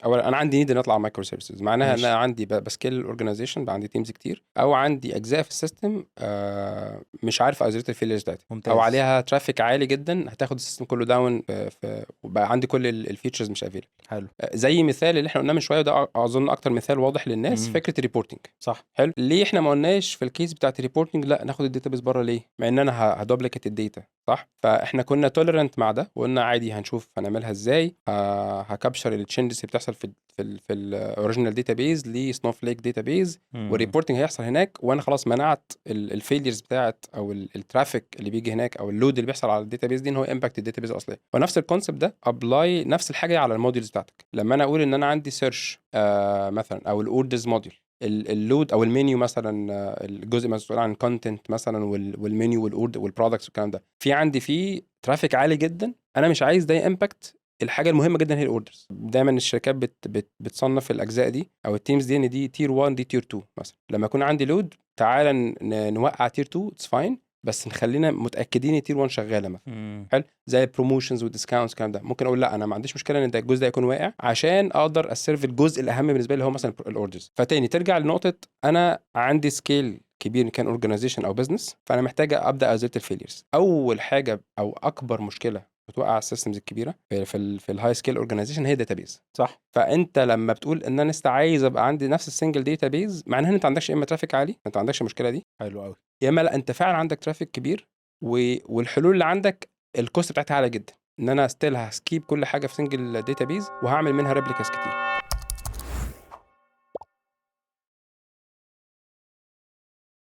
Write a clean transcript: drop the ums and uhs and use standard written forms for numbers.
اولا انا عندي نيد ان اطلع مايكرو سيرفيسز، معناها ان ماشي. انا عندي بسكيل الاورجنايزيشن بقى، عندي تيمز كتير، او عندي اجزاء في السيستم مش عارف ايزوليت الفيلرز بتاعتها، او ممتاز. عليها ترافيك عالي جدا هتاخد السيستم كله داون، وبقى عندي كل الفيتشرز مش افيلبل. حلو. زي مثال اللي احنا قلناه من شويه، وده اظن اكتر مثال واضح للناس، امم. فكره الريبورتنج. صح. حلو، ليه احنا ما قلناش في الكيس بتاعت الريبورتنج لا ناخد الداتابيس بره؟ ليه؟ مع ان انا هدوبليكيت الداتا، صح؟ فاحنا كنا توليرنت مع ده، وقلنا عادي هنشوف هنعملها ازاي، هكابشر التشينجز اللي بتحصل في الاوريجينال داتابيز لسنوفليك داتابيز، امم. والريبورتنج هيحصل هناك، وانا خلاص منعت الفيليرز بتاعت او الترافيك اللي بيجي هناك او اللود اللي بيحصل على الداتابيز دي ان هو امباكت الداتابيز الاصليه. ونفس الكونسيبت ده ابلاي نفس الحاجه على الموديلز بتاعتك. لما انا اقول ان انا عندي سيرش مثلا، او الاوردرز موديل، اللود او المنيو مثلا، الجزء مسؤول عن الكونتنت مثلا والمنيو والاوردر والبرودكتس والكلام ده، في عندي فيه ترافيك عالي جدا، انا مش عايز ده امباكت الحاجه المهمه جدا هي الاوردرز. دايما الشركات بتصنف الاجزاء دي او التيمز دي ان دي تير 1 دي تير 2 مثلا. لما يكون عندي لود، تعالى نوقع تير 2 اتس فاين، بس نخلينا متاكدين ان تير 1 شغاله مثلا. امم. حلو، زي البروموشنز والديسكاونتس الكلام ده، ممكن اقول لا انا ما عنديش مشكله ان ده الجزء ده يكون واقع عشان اقدر اسيرف الجزء الاهم بالنسبه لي اللي هو مثلا الاوردرز. فتاني ترجع لنقطه، انا عندي سكيل كبير كان اورجانيزيشن او بزنس، فانا محتاج ابدا ازيد الفيليرز. اول حاجه او اكبر مشكله بتوقع السيستمز الكبيره في الهاي سكيل اورجانيزيشن هي داتابيز. صح. فانت لما بتقول ان انا لسه عايز ابقى عندي نفس السنجل داتابيز، معناها ان انت عندكش يا اما ترافيك عالي، انت ما عندكش المشكله دي، حلو قوي. يا اما لا انت فعلا عندك ترافيك كبير، والحلول اللي عندك الكوست بتاعتها عاليه جدا، ان انا ستيل هسكيب كل حاجه في سنجل داتابيز وهعمل منها ريبليكاس كتير.